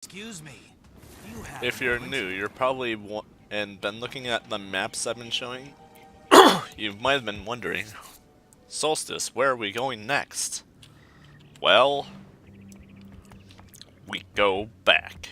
Excuse me. You have If a you're moment? new, you're probably and been looking at the maps I've been showing. You might have been wondering, Solstice, where are we going next? Well, we go back.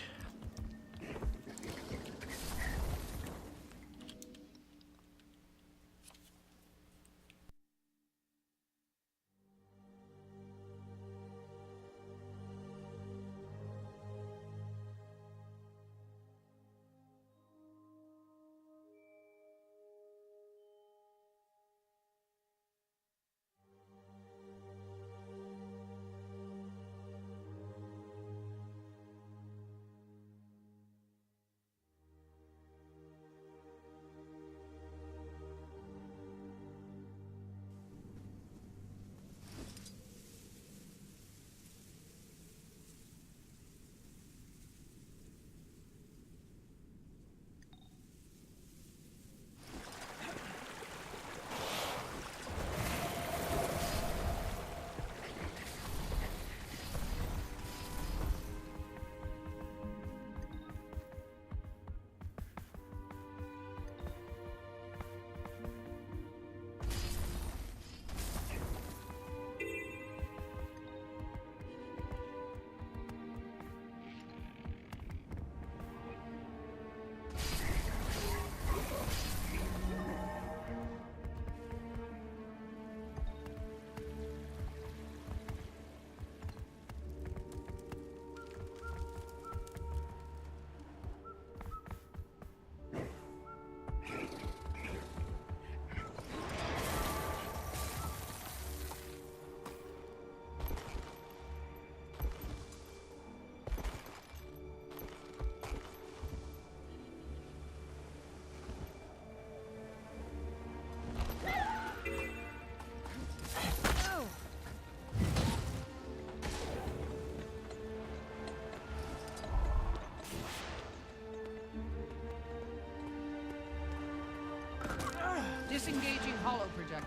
Disengaging hollow projector.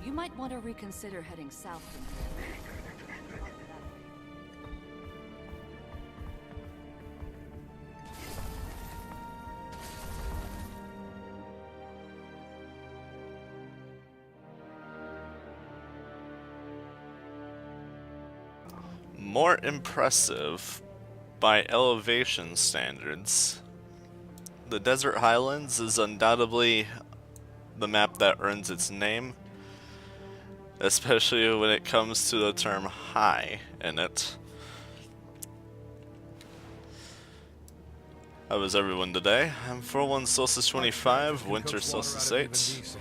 You might want to reconsider heading south from here. More impressive by elevation standards. The Desert Highlands is undoubtedly the map that earns its name, especially when it comes to the term high in it. How is everyone today? I'm 41 Solstice 25, Winter Solstice 8.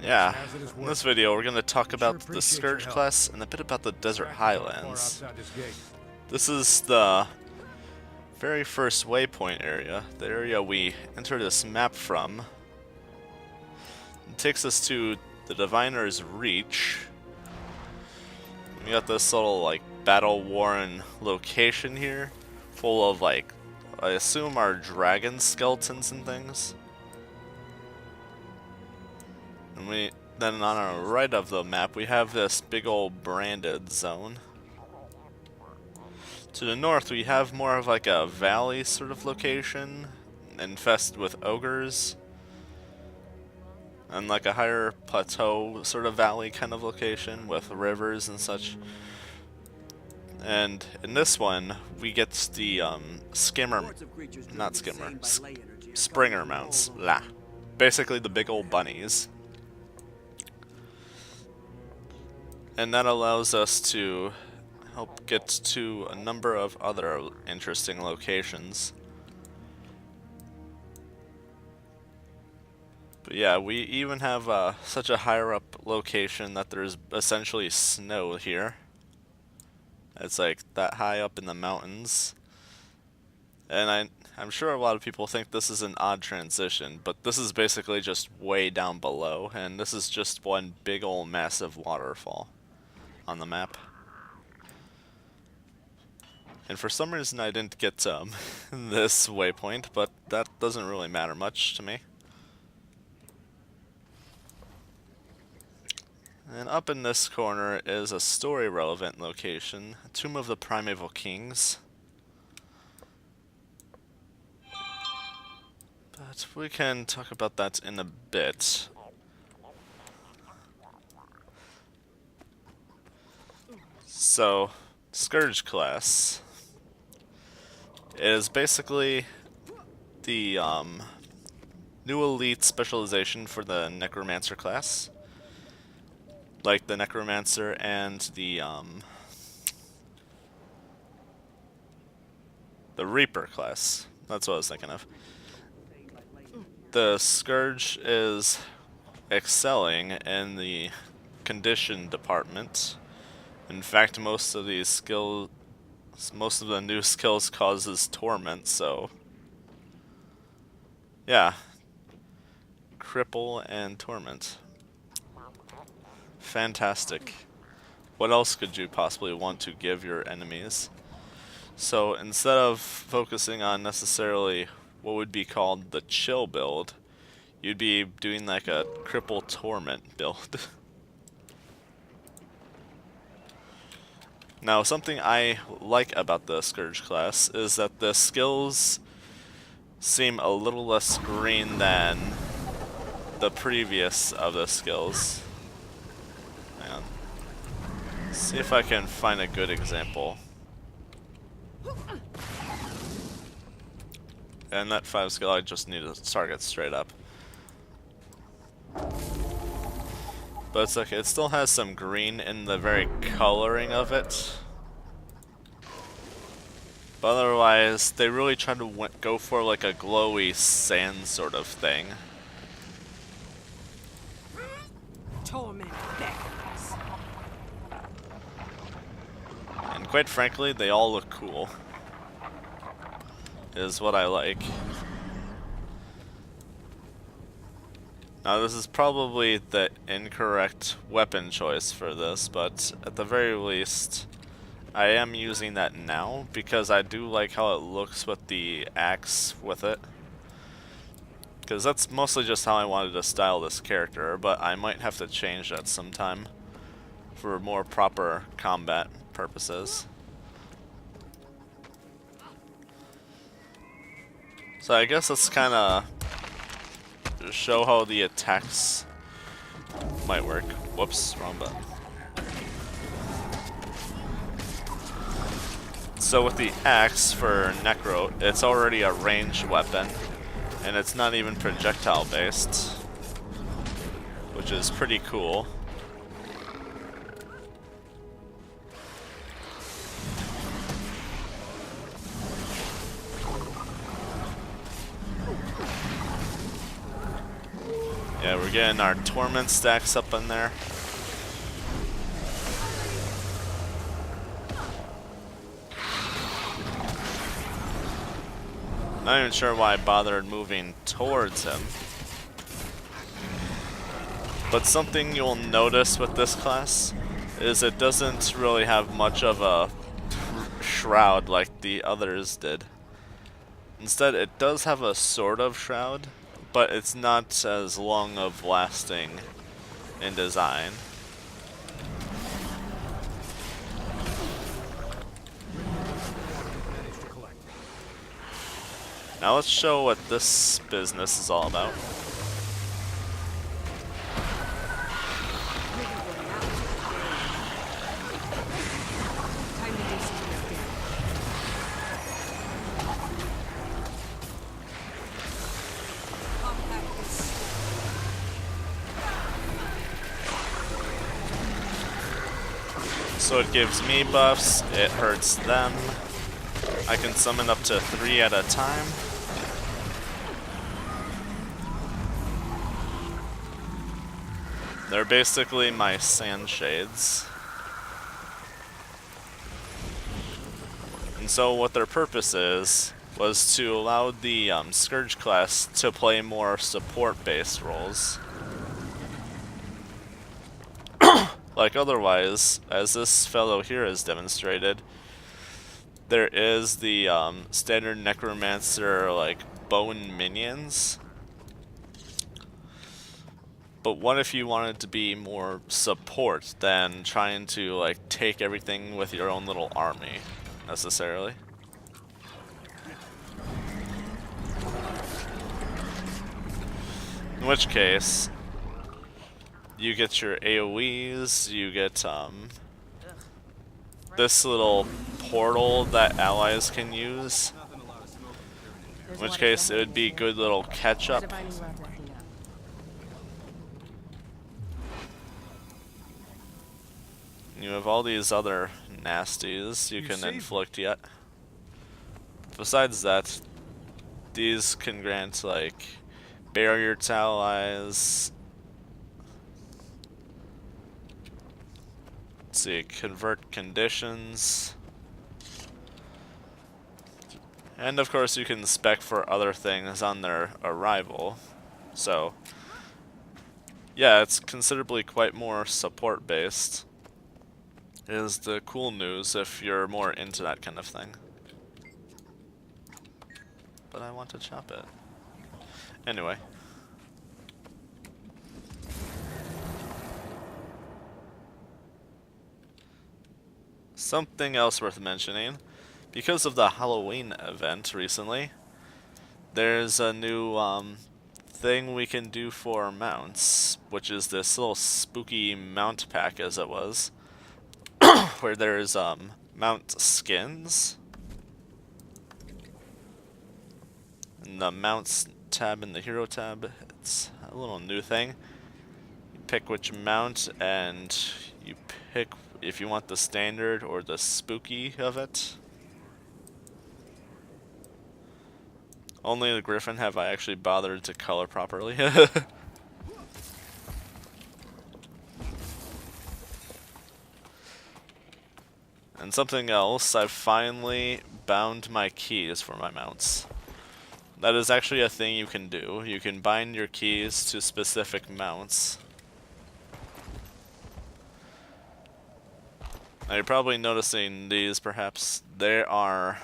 Yeah, in this video we're going to talk about the Scourge class and a bit about the Desert Highlands. This is the very first waypoint area, the area we enter this map from. It takes us to the Diviner's Reach. We got this little like battle-worn location here, full of like, I assume are dragon skeletons and things. And then on our right of the map we have this big old branded zone. To the north we have more of like a valley sort of location, infested with ogres. And like a higher plateau sort of valley kind of location with rivers and such. And in this one we get the Springer mounts. Blah. Basically the big old bunnies. And that allows us to help get to a number of other interesting locations. But yeah, we even have such a higher up location that there's essentially snow here. It's like that high up in the mountains. And I'm sure a lot of people think this is an odd transition, but this is basically just way down below, and this is just one big old massive waterfall on the map. And for some reason I didn't get this waypoint, but that doesn't really matter much to me. And up in this corner is a story-relevant location, Tomb of the Primeval Kings. But we can talk about that in a bit. So, Scourge class is basically the new elite specialization for the Necromancer class. Like the Necromancer and the Reaper class. That's what I was thinking of. The Scourge is excelling in the condition department. In fact, most of the new skills causes torment, so yeah. Cripple and torment. Fantastic. What else could you possibly want to give your enemies? So instead of focusing on necessarily what would be called the chill build, you'd be doing like a cripple torment build. Now, something I like about the Scourge class is that the skills seem a little less green than the previous of the skills. Hang on. See if I can find a good example. And that 5 skill, I just need to target straight up. But it's okay, it still has some green in the very coloring of it. But otherwise, they really try to go for like a glowy sand sort of thing. Torment beckons. And quite frankly, they all look cool. Is what I like. Now this is probably the incorrect weapon choice for this, but at the very least, I am using that now because I do like how it looks with the axe with it. Because that's mostly just how I wanted to style this character, but I might have to change that sometime for more proper combat purposes. So I guess let's kind of show how the attacks might work. Whoops, wrong button. So with the axe for Necro, it's already a ranged weapon, and it's not even projectile based, which is pretty cool. Yeah, we're getting our torment stacks up in there. Not even sure why I bothered moving towards him. But something you'll notice with this class is it doesn't really have much of a shroud like the others did. Instead, it does have a sort of shroud, but it's not as long of lasting in design. Now let's show what this business is all about. So it gives me buffs, it hurts them. I can summon up to 3 at a time. They're basically my sand shades. And so what their purpose was to allow the Scourge class to play more support-based roles. Like otherwise, as this fellow here has demonstrated, there is the standard necromancer like bone minions. But what if you wanted to be more support than trying to like take everything with your own little army necessarily? In which case, you get your AoEs, you get this little portal that allies can use. In which case, it would be good little catch-up. You have all these other nasties you can inflict yet. Besides that, these can grant like barrier to allies. Let's see, convert conditions. And of course you can spec for other things on their arrival. So yeah, it's considerably quite more support based. Is the cool news if you're more into that kind of thing. But I want to chop it. Anyway. Something else worth mentioning. Because of the Halloween event recently, there's a new thing we can do for mounts, which is this little spooky mount pack as it was. Where there's mount skins. In the mounts tab and the hero tab, it's a little new thing. You pick which mount and you pick if you want the standard or the spooky of it. Only the Griffin have I actually bothered to color properly. And something else, I've finally bound my keys for my mounts. That is actually a thing you can do. You can bind your keys to specific mounts. Now you're probably noticing these, perhaps. They are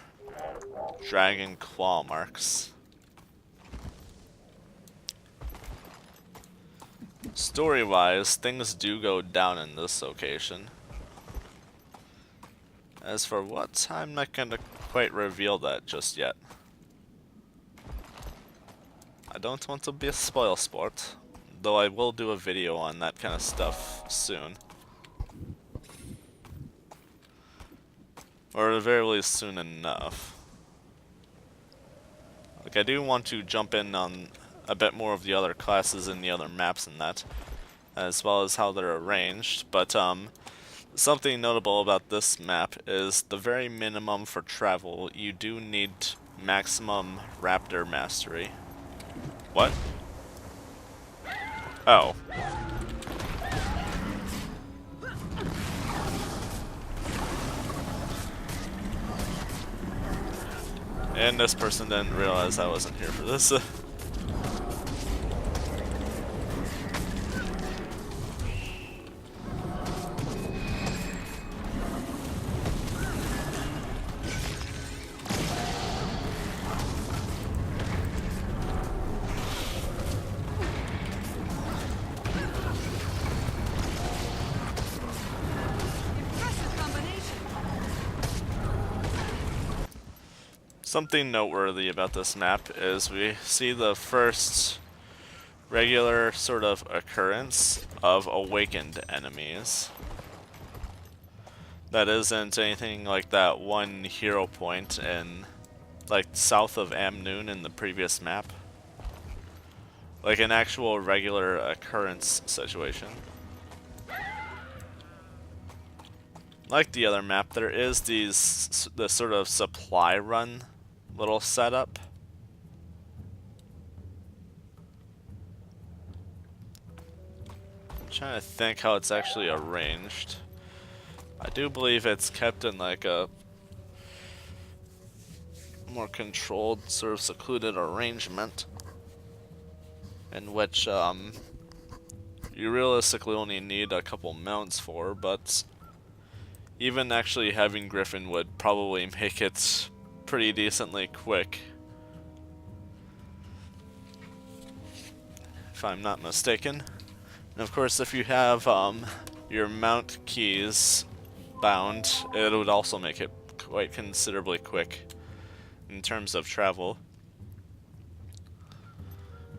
dragon claw marks. Story-wise, things do go down in this location. As for what, I'm not gonna quite reveal that just yet. I don't want to be a spoil sport, though I will do a video on that kind of stuff soon. Or at the very least soon enough. Like, I do want to jump in on a bit more of the other classes and the other maps and that, as well as how they're arranged, but something notable about this map is the very minimum for travel. You do need maximum raptor mastery. What? Oh. And this person didn't realize I wasn't here for this. Something noteworthy about this map is we see the first regular sort of occurrence of awakened enemies. That isn't anything like that one hero point in, like, south of Amnoon in the previous map. Like an actual regular occurrence situation. Like the other map, there is the sort of supply run little setup. I'm trying to think how it's actually arranged. I do believe it's kept in like a more controlled, sort of secluded arrangement, in which you realistically only need a couple mounts for, but even actually having Griffin would probably make it pretty decently quick, if I'm not mistaken. And of course, if you have your mount keys bound, it would also make it quite considerably quick in terms of travel,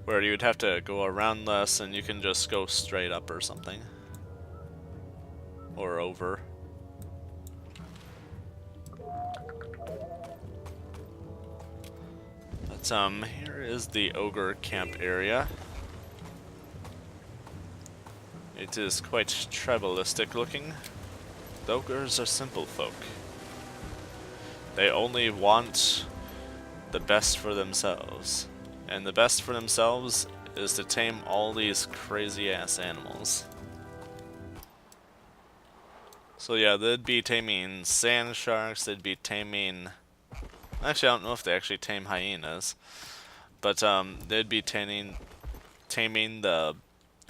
where you would have to go around less and you can just go straight up or something, or over. But here is the ogre camp area. It is quite tribalistic looking. The ogres are simple folk. They only want the best for themselves. And the best for themselves is to tame all these crazy ass animals. So yeah, they'd be taming sand sharks, they'd be taming... Actually, I don't know if they actually tame hyenas. But they'd be taming the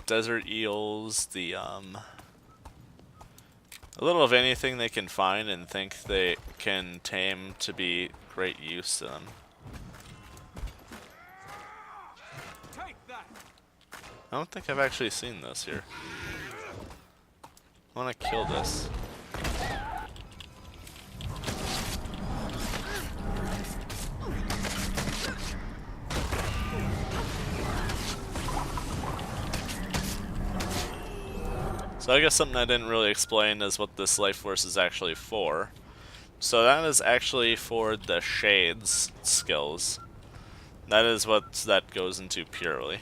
desert eels, the a little of anything they can find and think they can tame to be great use to them. I don't think I've actually seen this here. I want to kill this. So I guess something I didn't really explain is what this life force is actually for. So that is actually for the shades skills. That is what that goes into purely.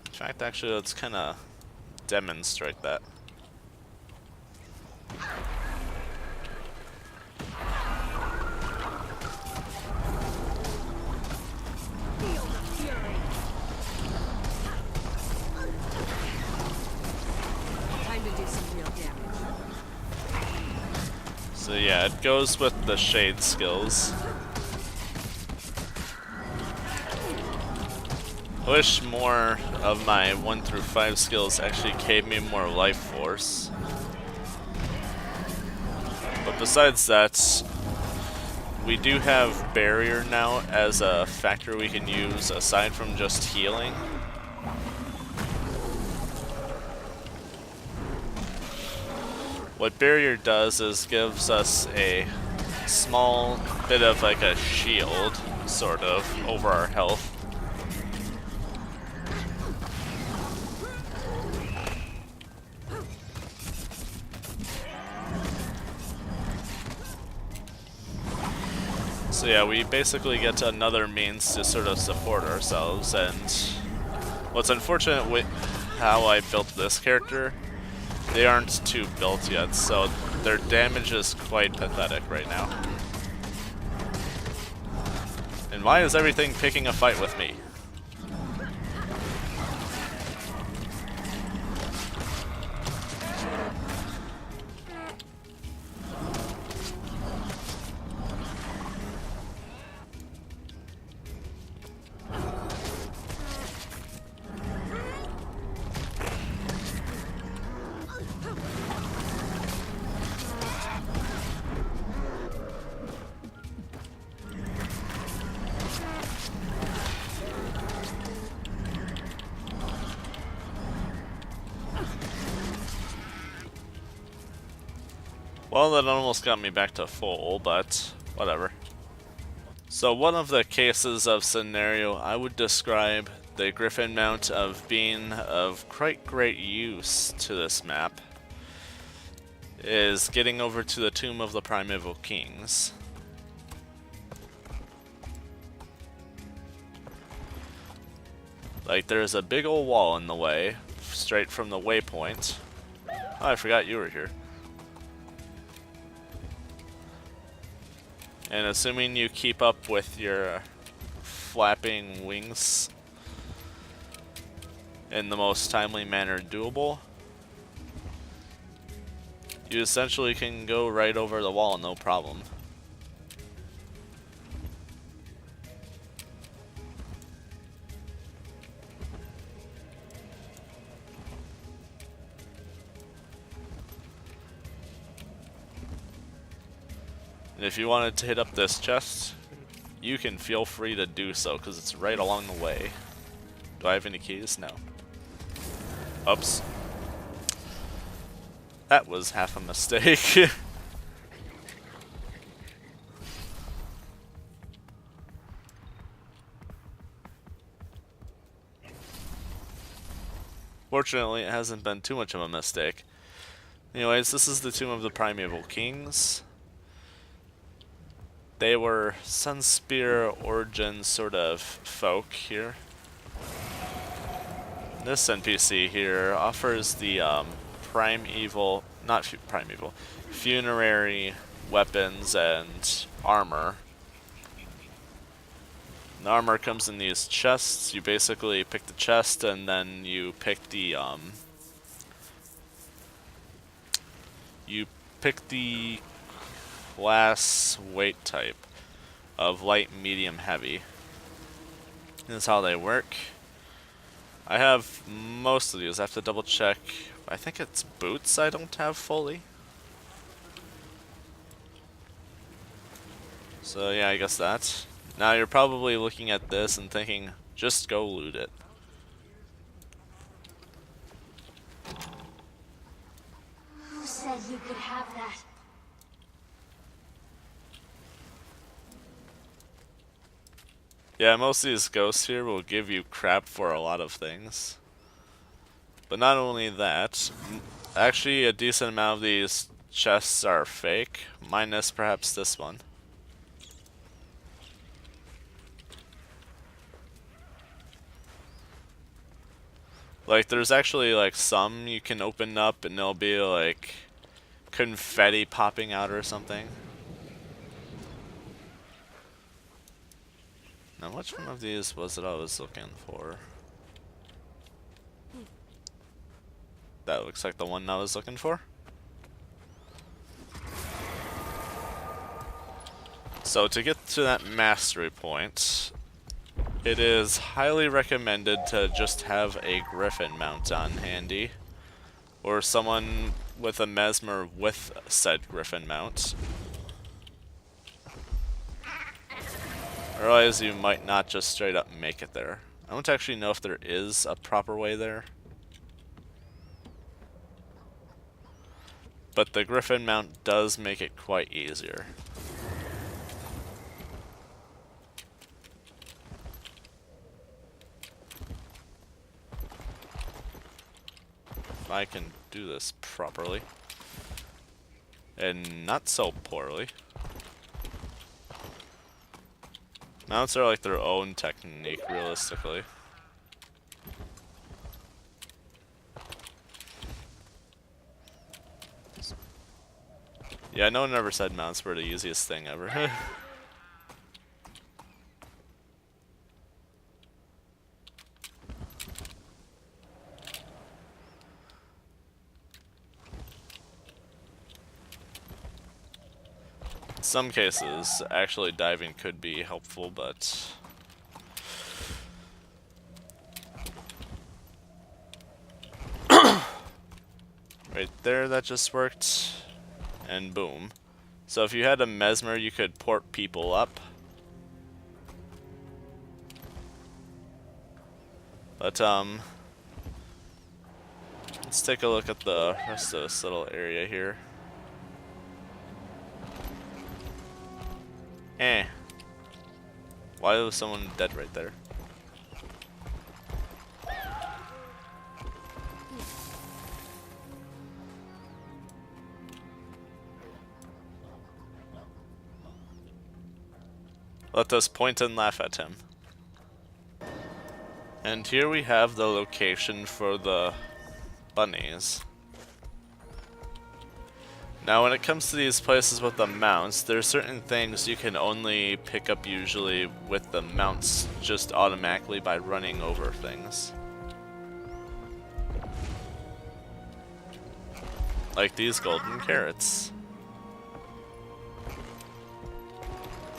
In fact, actually, let's kind of demonstrate that. So yeah, it goes with the shade skills. I wish more of my 1 through 5 skills actually gave me more life force. But besides that, we do have barrier now as a factor we can use aside from just healing. What barrier does is gives us a small bit of like a shield, sort of, over our health. So yeah, we basically get another means to sort of support ourselves, and what's unfortunate with how I built this character, they aren't too built yet, so their damage is quite pathetic right now. And why is everything picking a fight with me? Well, that almost got me back to full, but whatever. So one of the cases of scenario I would describe the Griffin mount of being of quite great use to this map is getting over to the Tomb of the Primeval Kings. Like, there's a big old wall in the way, straight from the waypoint. Oh, I forgot you were here. And assuming you keep up with your flapping wings in the most timely manner doable, you essentially can go right over the wall, no problem. And if you wanted to hit up this chest, you can feel free to do so, because it's right along the way. Do I have any keys? No. Oops. That was half a mistake. Fortunately, it hasn't been too much of a mistake. Anyways, this is the Tomb of the Primeval Kings. They were Sunspear origin sort of folk here. This NPC here offers the funerary weapons and armor. The armor comes in these chests. You basically pick the chest and then you pick the class weight type of light, medium, heavy. That's how they work. I have most of these. I have to double check. I think it's boots I don't have fully. So yeah, I guess that. Now you're probably looking at this and thinking, just go loot it. Who said you could have that? Yeah, most of these ghosts here will give you crap for a lot of things. But not only that, actually a decent amount of these chests are fake, minus perhaps this one. Like, there's actually like some you can open up and there'll be like confetti popping out or something. Now, which one of these was it I was looking for? That looks like the one I was looking for. So to get to that mastery point, it is highly recommended to just have a griffin mount on handy, or someone with a mesmer with said griffin mount. Otherwise you might not just straight up make it there. I don't actually know if there is a proper way there. But the griffin mount does make it quite easier. If I can do this properly. And not so poorly. Mounts are like their own technique, realistically. Yeah, no one ever said mounts were the easiest thing ever. In some cases, actually diving could be helpful, but right there, that just worked, and boom. So if you had a mesmer, you could port people up. But let's take a look at the rest of this little area here. Why was someone dead right there? Let us point and laugh at him. And here we have the location for the bunnies. Now when it comes to these places with the mounts, there are certain things you can only pick up usually with the mounts just automatically by running over things. Like these golden carrots.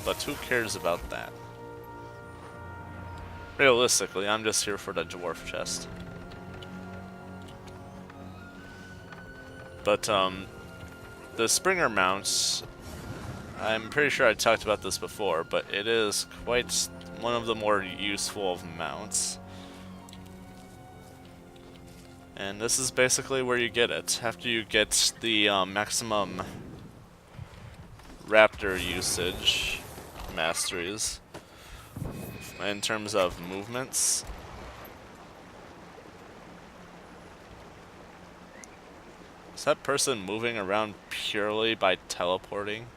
But who cares about that? Realistically, I'm just here for the dwarf chest. But the Springer mounts, I'm pretty sure I talked about this before, but it is quite one of the more useful of mounts. And this is basically where you get it. After you get the maximum raptor usage masteries in terms of movements. Is that person moving around purely by teleporting?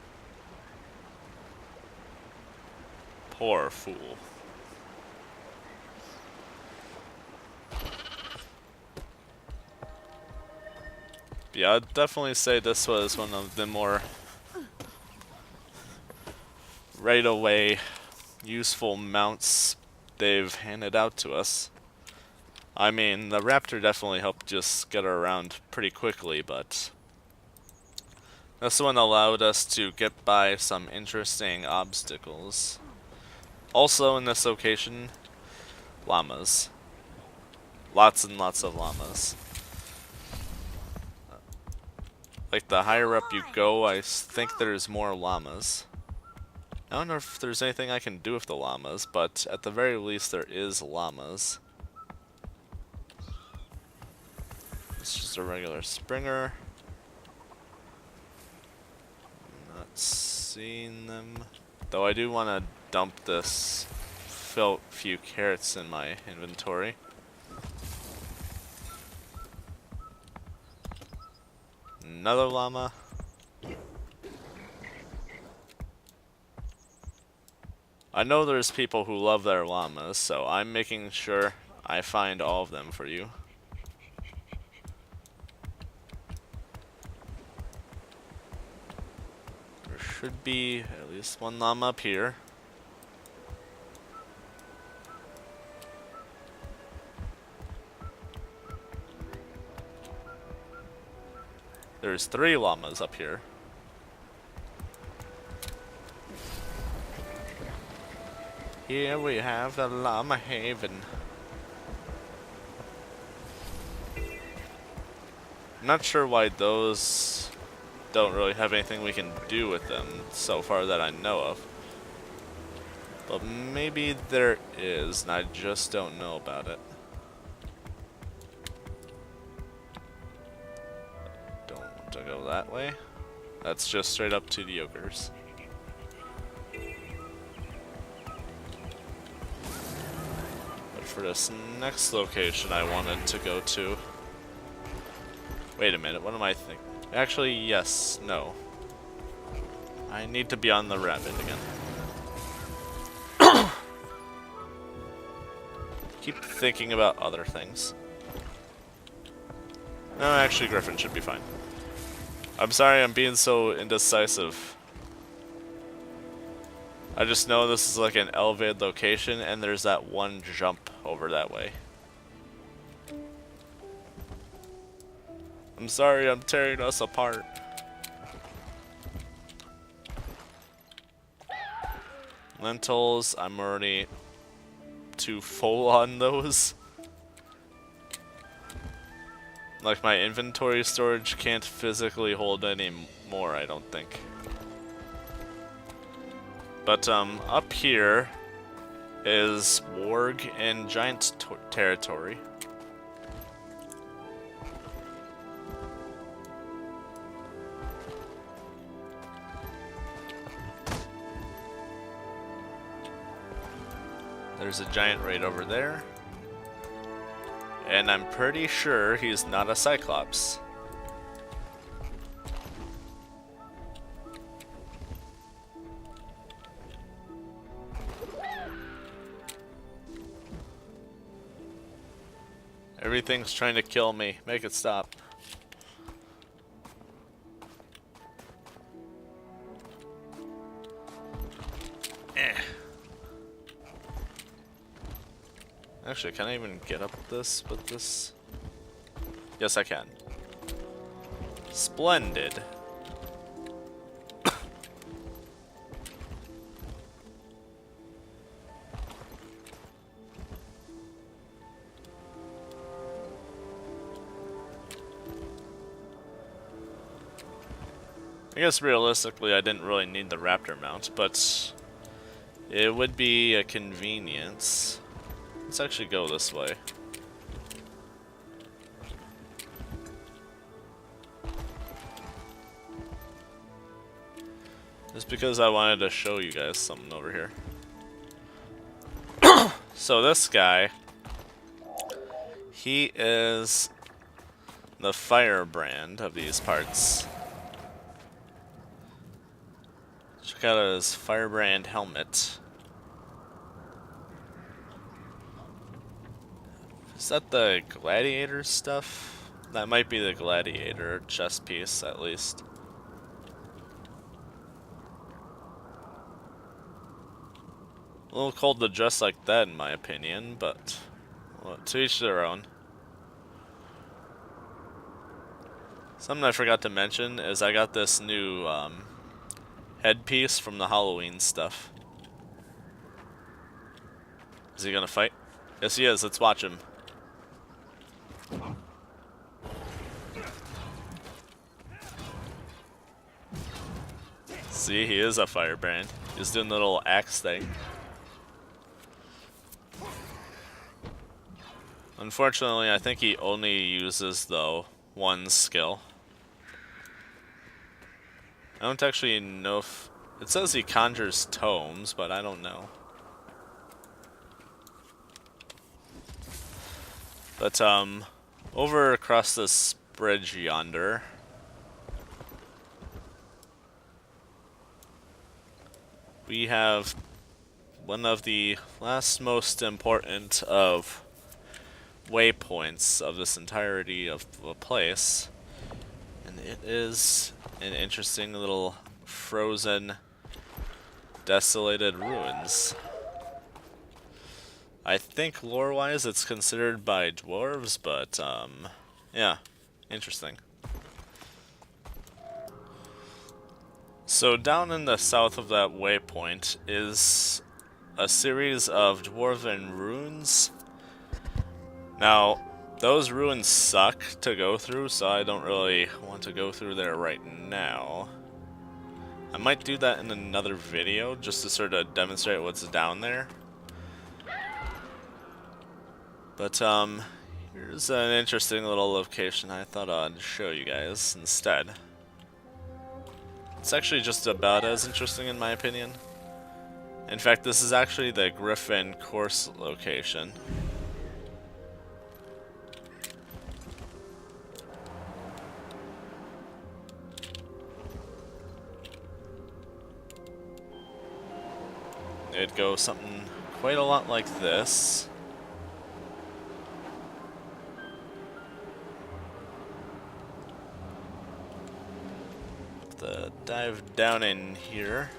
Poor fool. Yeah, I'd definitely say this was one of the more right away useful mounts they've handed out to us. I mean, the Raptor definitely helped just get her around pretty quickly, but this one allowed us to get by some interesting obstacles. Also in this location, llamas. Lots and lots of llamas. Like, the higher up you go, I think there's more llamas. I don't know if there's anything I can do with the llamas, but at the very least there is llamas. It's just a regular Springer. Not seeing them. Though I do want to dump this few carrots in my inventory. Another llama. I know there's people who love their llamas, so I'm making sure I find all of them for you. There should be at least one llama up here. There's 3 llamas up here. Here we have the llama haven. Not sure why those don't really have anything we can do with them so far that I know of. But maybe there is, and I just don't know about it. Don't want to go that way. That's just straight up to the ogres. But for this next location I wanted to go to... Wait a minute, what am I thinking? Actually, yes, no. I need to be on the rabbit again. Keep thinking about other things. No, actually, Griffin should be fine. I'm sorry I'm being so indecisive. I just know this is like an elevated location, and there's that one jump over that way. I'm sorry I'm tearing us apart. Lentils, I'm already too full on those. Like, my inventory storage can't physically hold any more, I don't think. But up here is Warg and Giant territory. There's a giant right over there. And I'm pretty sure he's not a Cyclops. Everything's trying to kill me. Make it stop. Actually, can I even get up this with this? Yes, I can. Splendid. I guess realistically I didn't really need the raptor mount, but it would be a convenience. Let's actually go this way. Just because I wanted to show you guys something over here. So this guy, he is the firebrand of these parts. Check out his firebrand helmet. Is that the gladiator stuff? That might be the gladiator chest piece, at least. A little cold to dress like that, in my opinion, but well, to each their own. Something I forgot to mention is I got this new headpiece from the Halloween stuff. Is he gonna fight? Yes, he is. Let's watch him. See, he is a firebrand. He's doing the little axe thing. Unfortunately, I think he only uses, though, one skill. I don't actually know if... It says he conjures tomes, but I don't know. But, over across this bridge yonder... we have one of the last most important of waypoints of this entirety of the place, and it is an interesting little frozen, desolated ruins. I think lore-wise it's considered by dwarves, but yeah, interesting. So down in the south of that waypoint is a series of dwarven ruins. Now, those ruins suck to go through, so I don't really want to go through there right now. I might do that in another video, just to sort of demonstrate what's down there. But, here's an interesting little location I thought I'd show you guys instead. It's actually just about as interesting in my opinion. In fact, this is actually the Griffin course location. It'd go something quite a lot like this. The dive down in here.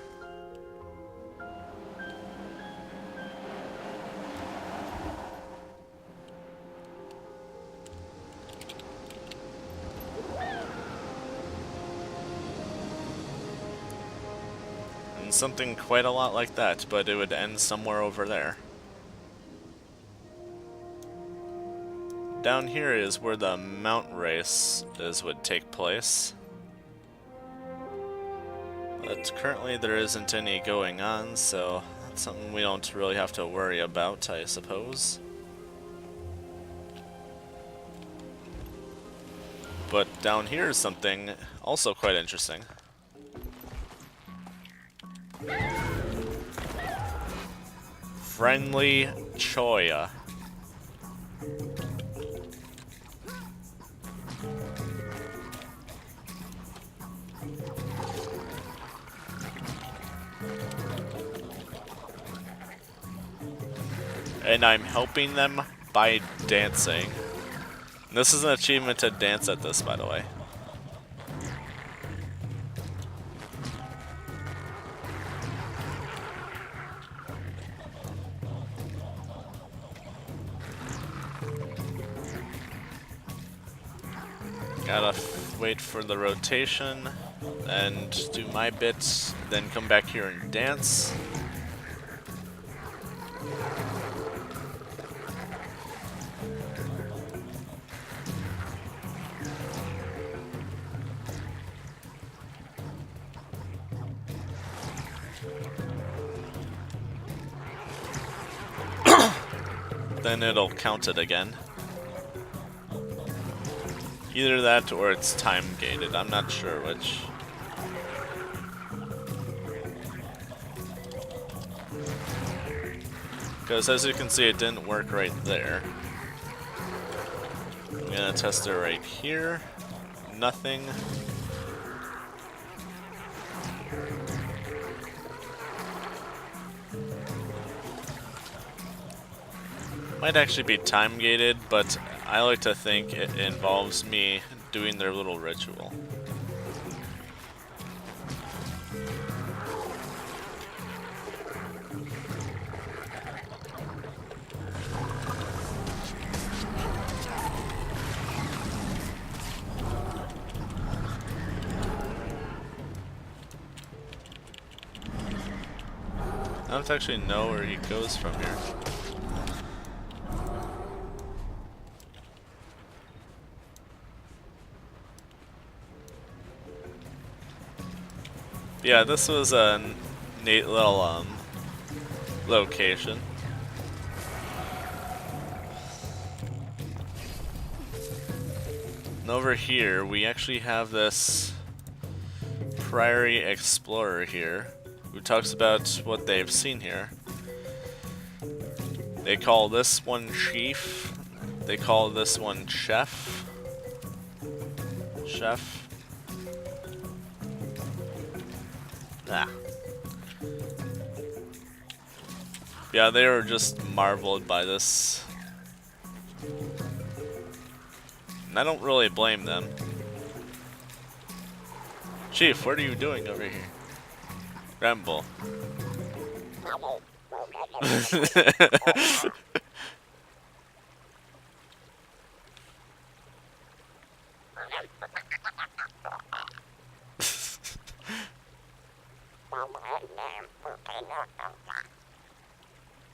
And something quite a lot like that, but it would end somewhere over there. Down here is where the mount race would take place. But currently there isn't any going on, so that's something we don't really have to worry about, I suppose. But down here is something also quite interesting. Friendly Choya. And I'm helping them by dancing. This is an achievement to dance at this, by the way. Gotta wait for the rotation and do my bit, then come back here and dance. then it'll count it again. Either that or it's time gated. I'm not sure which. Because as you can see, it didn't work right there. I'm gonna test it right here. Nothing. Might actually be time gated, but I like to think it involves me doing their little ritual. I don't actually know where he goes from here. Yeah, this was a neat little location. And over here, we actually have this Prairie Explorer here, who talks about what they've seen here. They call this one Chief. They call this one Chef. Chef. Ah. Yeah, they were just marveled by this. And I don't really blame them. Chief, what are you doing over here? Ramble.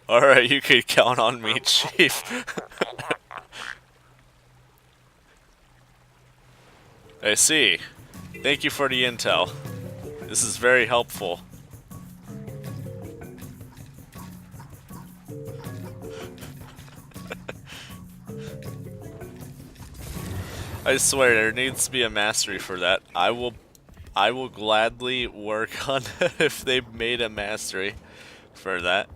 Alright, you can count on me, Chief. I see. Thank you for the intel. This is very helpful. I swear there needs to be a mastery for that. I will gladly work on it if they made a mastery for that.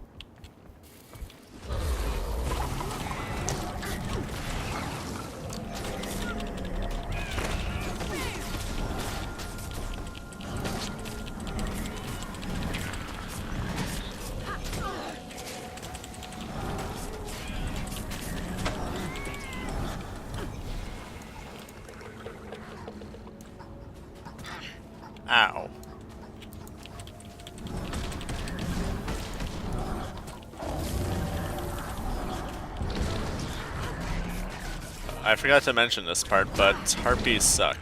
Ow. I forgot to mention this part, but harpies suck.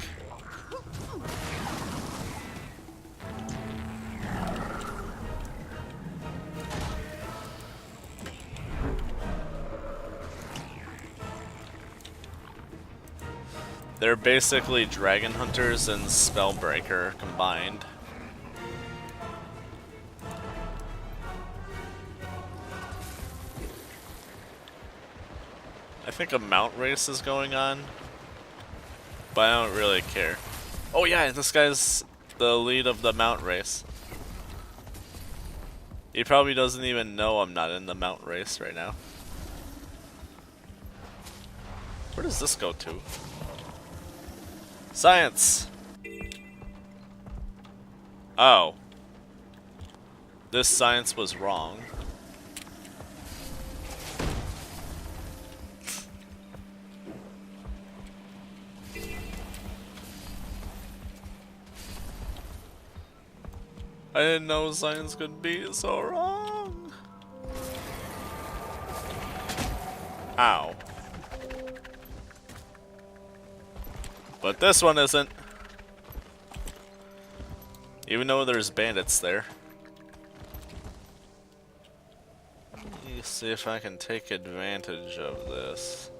They're basically dragon hunters and spellbreaker combined. I think a mount race is going on, but I don't really care. Oh yeah, this guy's the lead of the mount race. He probably doesn't even know I'm not in the mount race right now. Where does this go to? Science! Oh. This science was wrong. I didn't know science could be so wrong. Ow. But this one isn't. Even though there's bandits there. Let me see if I can take advantage of this.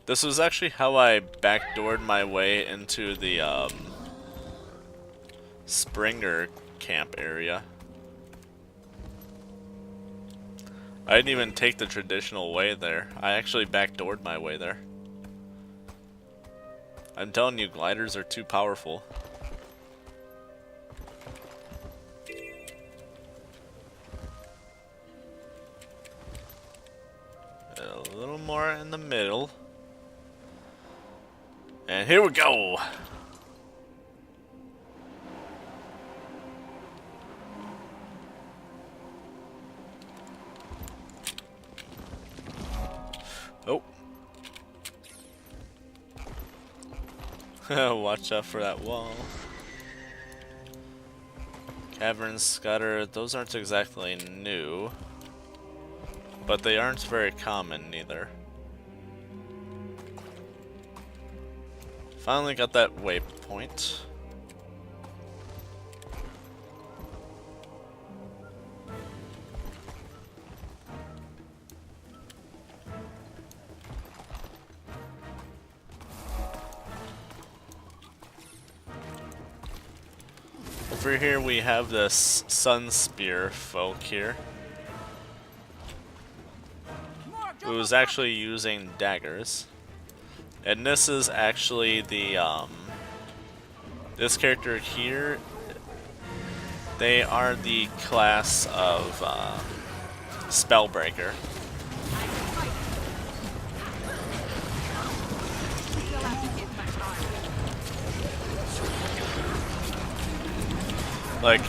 This was actually how I backdoored my way into the Springer camp area. I didn't even take the traditional way there. I actually backdoored my way there. I'm telling you, gliders are too powerful. A little more in the middle. And here we go! Oh. Watch out for that wall. Cavern scatter, those aren't exactly new. But they aren't very common either. Finally got that waypoint. Over here we have this Sun Spear folk here, who is actually using daggers. And this is actually the, this character here, they are the class of, Spellbreaker. Like,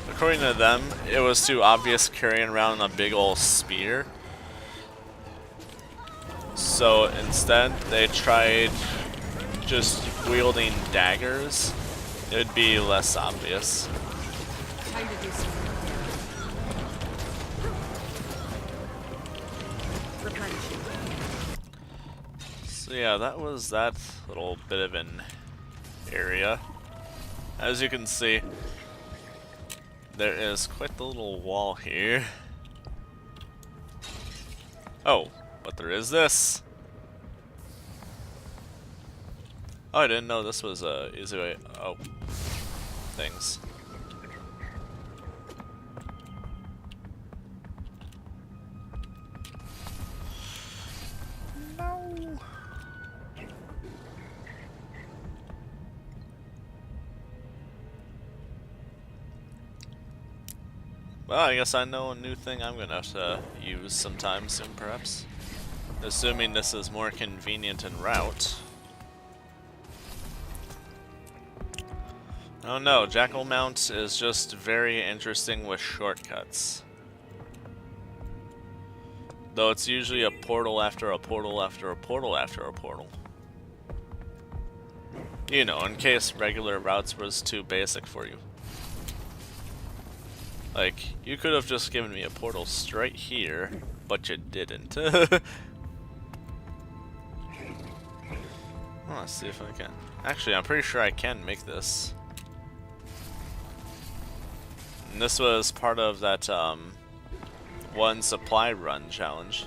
according to them, it was too obvious carrying around a big ol' spear. So instead, they tried just wielding daggers. It would be less obvious. Time to do something. Replenishing. So yeah, that was that little bit of an area. As you can see, there is quite the little wall here. Oh, but there is this. Oh, I didn't know this was a easy way. Oh, things. No. Well, I guess I know a new thing I'm gonna have to use sometime soon, perhaps. Assuming this is more convenient en route. Oh no, Jackal Mount is just very interesting with shortcuts. Though it's usually a portal after a portal after a portal after a portal. You know, in case regular routes was too basic for you. Like, you could have just given me a portal straight here, but you didn't. Let's see if I can. Actually, I'm pretty sure I can make this. And this was part of that, one supply run challenge.